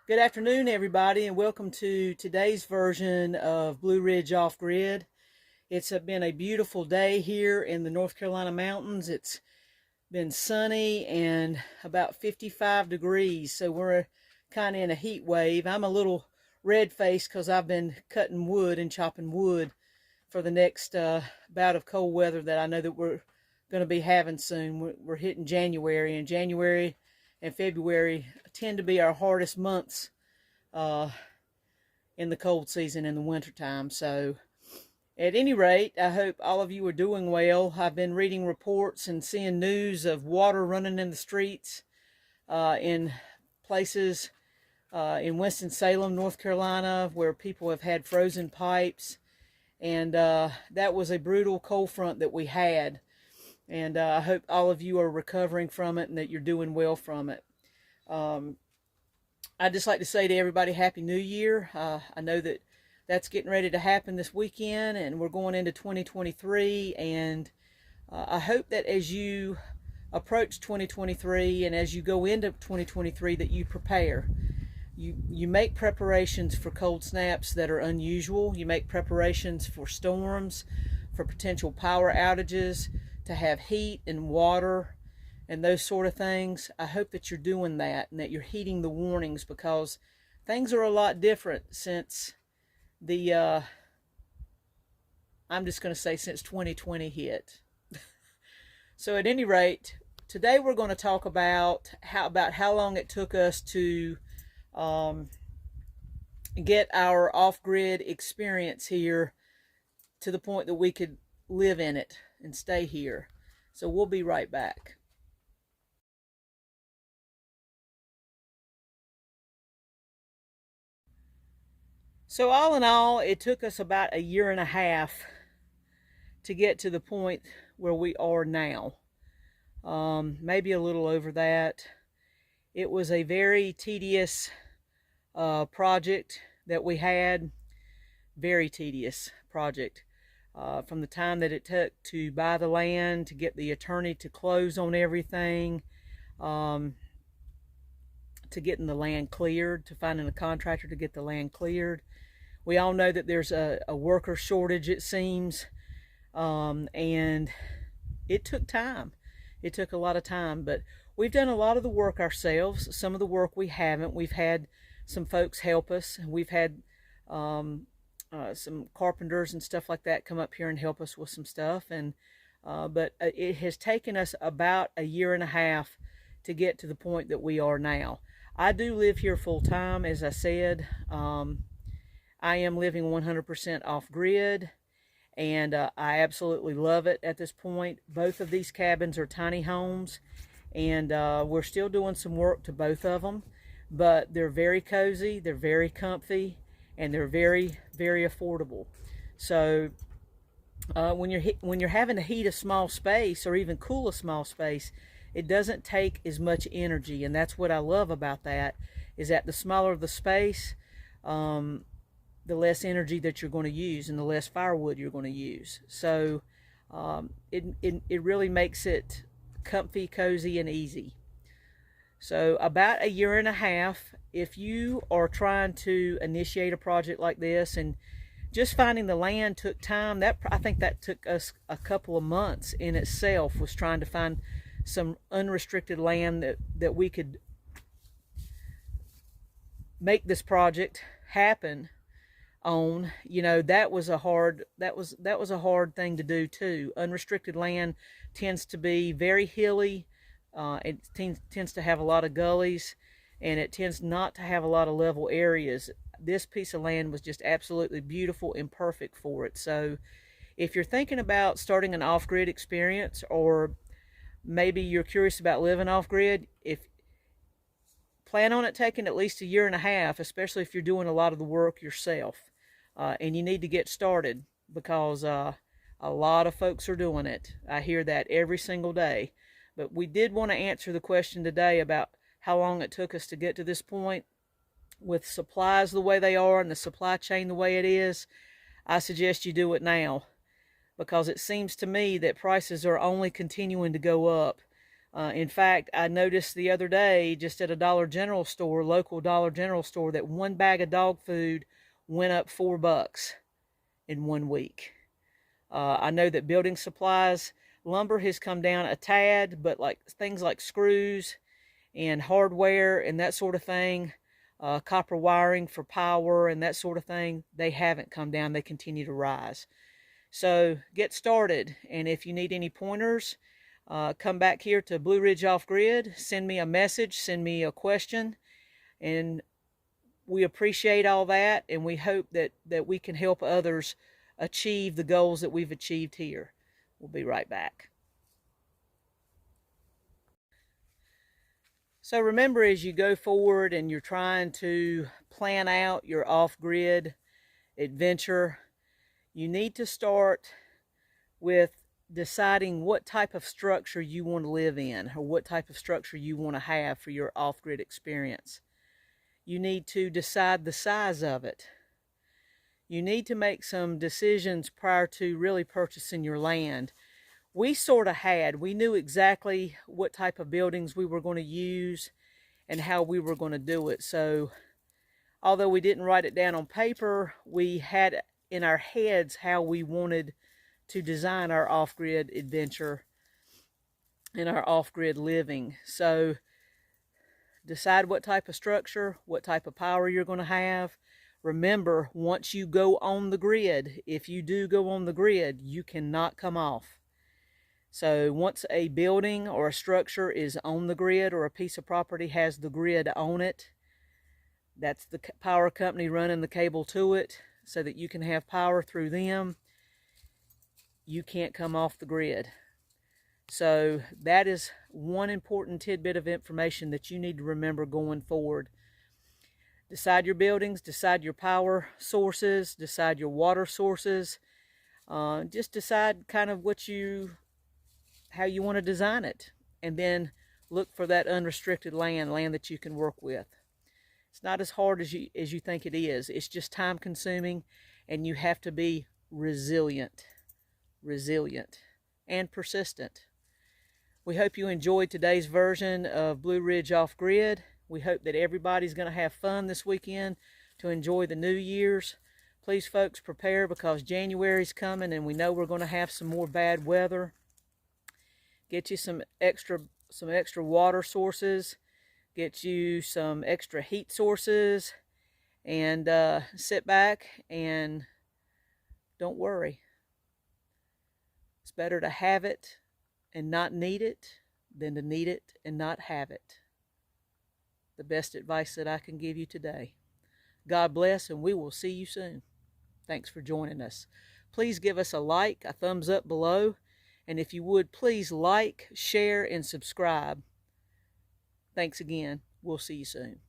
Good afternoon, everybody, and welcome to today's version of Blue Ridge Off-Grid. It's been a beautiful day here in the North Carolina mountains. It's been sunny and about 55 degrees, so we're kind of in a heat wave. I'm a little red-faced because I've been cutting wood and chopping wood for the next bout of cold weather that I know that we're going to be having soon. We're hitting January, and January and February tend to be our hardest months in the cold season in the wintertime. So at any rate, I hope all of you are doing well. I've been reading reports and seeing news of water running in the streets in places in Winston-Salem, North Carolina, where people have had frozen pipes. And that was a brutal cold front that we had. And I hope all of you are recovering from it and that you're doing well from it. I'd just like to say to everybody, Happy New Year. I know that that's getting ready to happen this weekend, and we're going into 2023. And I hope that as you approach 2023 and as you go into 2023 that you prepare. You make preparations for cold snaps that are unusual. You make preparations for storms, for potential power outages, to have heat and water and those sort of things. I hope that you're doing that and that you're heeding the warnings, because things are a lot different since the I'm just going to say since 2020 hit. So at any rate, today we're going to talk about how long it took us to get our off-grid experience here to the point that we could live in it and stay here. So we'll be right back. So all in all, it took us about a year and a half to get to the point where we are now. Maybe a little over that. It was a very tedious project that we had. Very tedious project. From the time that it took to buy the land, to get the attorney to close on everything, to getting the land cleared, to finding a contractor to get the land cleared. We all know that there's a worker shortage, it seems, and it took time. It took a lot of time, but we've done a lot of the work ourselves. Some of the work we haven't. We've had some folks help us. We've had some carpenters and stuff like that come up here and help us with some stuff. And but it has taken us about a year and a half to get to the point that we are now. I do live here full time, as I said. I am living 100% off-grid, and I absolutely love it at this point. Both of these cabins are tiny homes, and we're still doing some work to both of them, but they're very cozy, they're very comfy, and they're very, very affordable. So when you're having to heat a small space or even cool a small space, it doesn't take as much energy, and that's what I love about that, is that the smaller the space, the less energy that you're going to use and the less firewood you're going to use. So it really makes it comfy, cozy, and easy. So about a year and a half, if you are trying to initiate a project like this, and just finding the land took time. I think that took us a couple of months in itself, was trying to find some unrestricted land that we could make this project happen on. You know, that was a hard thing to do too. Unrestricted land tends to be very hilly. It tends to have a lot of gullies, and it tends not to have a lot of level areas. this piece of land was just absolutely beautiful and perfect for it. So if you're thinking about starting an off-grid experience, or maybe you're curious about living off-grid, plan on it taking at least a year and a half, especially if you're doing a lot of the work yourself. And you need to get started, because a lot of folks are doing it. I hear that every single day. But we did want to answer the question today about how long it took us to get to this point. With supplies the way they are and the supply chain the way it is, I suggest you do it now, because it seems to me that prices are only continuing to go up. In fact, I noticed the other day, just at a Dollar General store, local Dollar General store, that one bag of dog food went up $4 in 1 week. I know that building supplies, lumber has come down a tad, but like things like screws and hardware and that sort of thing, copper wiring for power and that sort of thing, they haven't come down. They continue to rise. So get started, and if you need any pointers, come back here to Blue Ridge Off-Grid, send me a message, send me a question, and we appreciate all that, and we hope that we can help others achieve the goals that we've achieved here. We'll be right back. So remember, as you go forward and you're trying to plan out your off-grid adventure, you need to start with deciding what type of structure you want to live in, or what type of structure you want to have for your off-grid experience. You need to decide the size of it. You need to make some decisions prior to really purchasing your land. We knew exactly what type of buildings we were going to use and how we were going to do it. So although we didn't write it down on paper, we had in our heads how we wanted to design our off-grid adventure and our off-grid living. So decide what type of structure, what type of power you're going to have. Remember, once you go on the grid, if you do go on the grid, you cannot come off. So once a building or a structure is on the grid, or a piece of property has the grid on it, that's the power company running the cable to it so that you can have power through them. You can't come off the grid. So that is one important tidbit of information that you need to remember going forward. Decide your buildings, decide your power sources, decide your water sources. Just decide kind of how you want to design it, and then look for that unrestricted land that you can work with. It's not as hard as you think it is. It's just time consuming, and you have to be resilient and persistent. We hope you enjoyed today's version of Blue Ridge Off-Grid. We hope that everybody's going to have fun this weekend to enjoy the New Year's. Please, folks, prepare, because January's coming and we know we're going to have some more bad weather. Get you some extra water sources. Get you some extra heat sources, and sit back and don't worry. It's better to have it and not need it than to need it and not have it. The best advice that I can give you today. God bless, and we will see you soon. Thanks for joining us. Please give us a like, a thumbs up below, and if you would, please like, share, and subscribe. Thanks again. We'll see you soon.